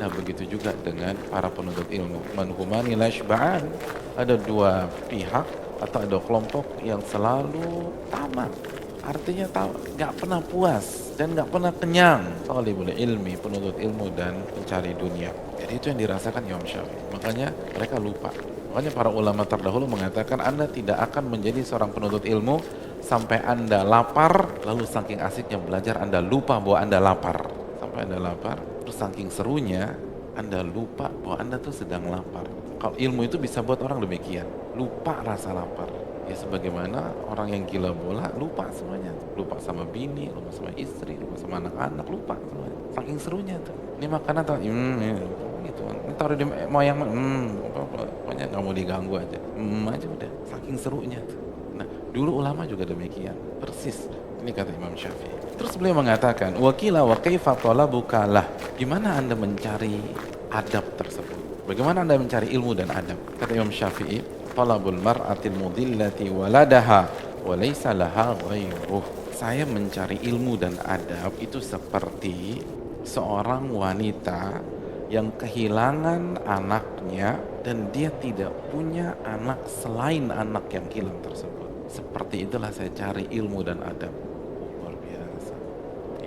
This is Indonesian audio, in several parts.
Nah begitu juga dengan para penuntut ilmu. Manhumani la yashba'an. Ada dua pihak atau ada kelompok yang selalu tamak. Artinya nggak pernah puas dan nggak pernah kenyang. Talibul ilmi, penuntut ilmu dan pencari dunia. Jadi itu yang dirasakan Imam Syafi'i. Makanya mereka lupa. Makanya para ulama terdahulu mengatakan Anda tidak akan menjadi seorang penuntut ilmu sampai Anda lapar, lalu saking asiknya belajar Anda lupa bahwa Anda lapar. Sampai Anda lapar, terus saking serunya Anda lupa bahwa Anda tuh sedang lapar. Kalau ilmu itu bisa buat orang demikian, lupa rasa lapar. Ya sebagaimana orang yang gila bola lupa semuanya, lupa sama bini, lupa sama istri, lupa sama anak-anak, lupa semuanya. Saking serunya tuh. Ini makanan tuh, gitu. Ini taruh di moyang, pokoknya nggak mau diganggu aja, aja udah. Saking serunya tuh. Nah, dulu ulama juga demikian, persis. Ini kata Imam Syafi'i. Terus beliau mengatakan, wakila wa kaifa talabuka lah. Gimana Anda mencari adab tersebut? Bagaimana Anda mencari ilmu dan adab? Kata Imam Syafi'i, talabul mar'atil mudillati waladaha wa laysa laha ghairuh. Saya mencari ilmu dan adab itu seperti seorang wanita yang kehilangan anaknya dan dia tidak punya anak selain anak yang hilang tersebut. Seperti itulah saya cari ilmu dan adab. Luar biasa.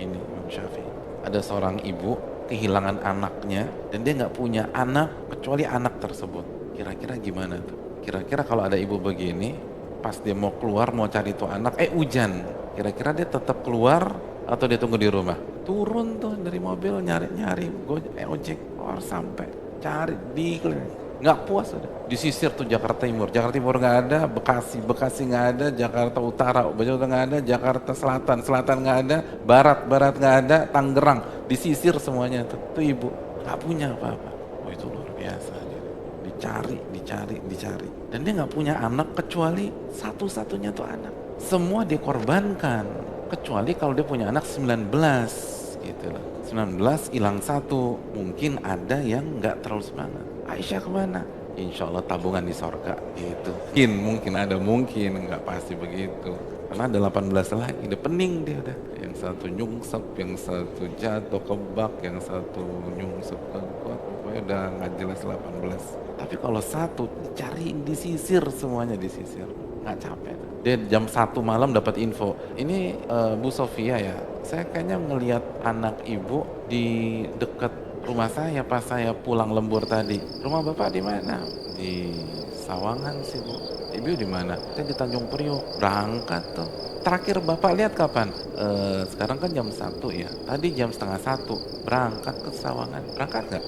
Ini Imam Syafi'i. Ada seorang ibu kehilangan anaknya dan dia nggak punya anak kecuali anak tersebut. Kira-kira gimana tuh? Kira-kira kalau ada ibu begini, pas dia mau keluar mau cari tuh anak, hujan. Kira-kira dia tetap keluar atau dia tunggu di rumah? Turun tuh dari mobil nyari-nyari ojek keluar sampai cari di nggak puas udah. Disisir tuh Jakarta Timur nggak ada, Bekasi nggak ada, Jakarta Utara nggak ada, Jakarta Selatan nggak ada, Barat nggak ada, Tangerang disisir semuanya tuh ibu nggak punya apa-apa. Oh itu luar biasa, dicari dan dia nggak punya anak kecuali satu-satunya tuh anak. Semua dikorbankan kecuali kalau dia punya anak 19 gitu loh. 19 hilang satu, mungkin ada yang nggak terlalu semangat. Aisyah kemana? Insya Allah tabungan di sorga gitu. Mungkin nggak pasti begitu. Karena ada 18 lagi, udah pening dia udah. Yang satu nyungsep, yang satu jatuh ke bak, yang satu nyungsep ke got, pokoknya udah nggak jelas 18. Tapi kalau satu dicariin, disisir semuanya disisir, nggak capek. Dia jam 1 malam dapat info, ini Bu Sofia ya, saya kayaknya ngelihat anak ibu di dekat rumah saya pas saya pulang lembur tadi. Rumah bapak di mana? Di Sawangan sih Bu. Ibu di mana? Saya di Tanjung Priok. Berangkat tuh. Terakhir bapak lihat kapan? Sekarang kan jam 1 ya. Tadi jam setengah 1 berangkat ke Sawangan. Berangkat nggak?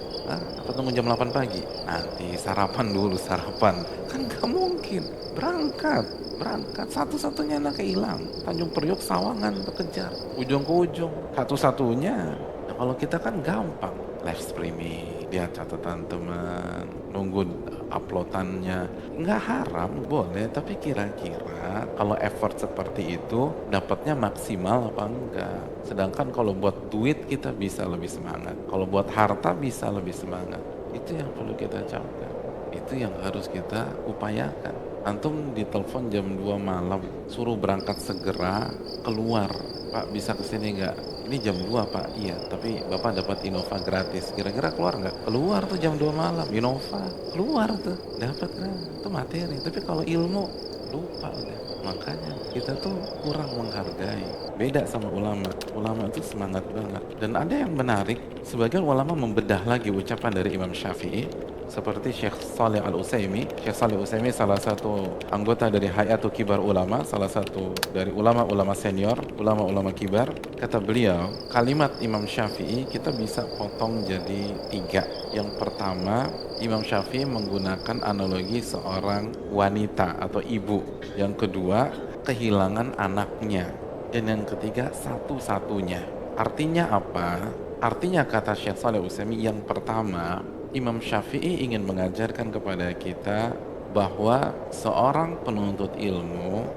Atau tunggu jam 8 pagi? Nanti sarapan dulu sarapan. Kan nggak mungkin. Berangkat satu-satunya anak hilang. Tanjung Priok Sawangan kekejar ujung ke ujung satu-satunya. Nah, kalau kita kan gampang live streaming, lihat catatan teman, nunggu uploadannya. Nggak haram, boleh, tapi kira-kira kalau effort seperti itu dapatnya maksimal apa enggak? Sedangkan kalau buat duit kita bisa lebih semangat, kalau buat harta bisa lebih semangat. Itu yang perlu kita capai, itu yang harus kita upayakan. Antum ditelepon jam 2 malam, suruh berangkat segera, keluar. Pak bisa kesini nggak? Ini jam 2 Pak, iya, tapi Bapak dapat Innova gratis. Kira-kira keluar nggak? Keluar tuh jam 2 malam, Innova. Keluar tuh, dapat kan? Itu materi. Tapi kalau ilmu, lupa udah. Makanya kita tuh kurang menghargai. Beda sama ulama. Ulama itu semangat banget. Dan ada yang menarik, sebagian ulama membedah lagi ucapan dari Imam Syafi'i, seperti Syekh Saleh Al-Utsaimin. Syekh Saleh Al-Utsaimin salah satu anggota dari Hayatul Kibar Ulama, salah satu dari ulama-ulama senior, ulama-ulama kibar. Kata beliau, kalimat Imam Syafi'i kita bisa potong jadi 3. Yang pertama, Imam Syafi'i menggunakan analogi seorang wanita atau ibu. Yang kedua, kehilangan anaknya. Dan yang ketiga, satu-satunya. Artinya apa? Artinya kata Syekh Saleh Al-Utsaimin, yang pertama, Imam Syafi'i ingin mengajarkan kepada kita bahwa seorang penuntut ilmu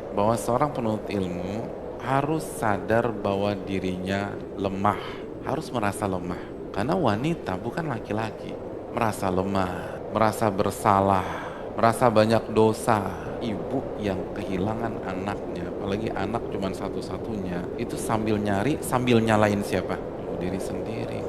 harus sadar bahwa dirinya lemah, harus merasa lemah. Karena wanita bukan laki-laki, merasa lemah, merasa bersalah, merasa banyak dosa. Ibu yang kehilangan anaknya, apalagi anak cuma satu-satunya, itu sambil nyari, sambil nyalain siapa? Diri sendiri.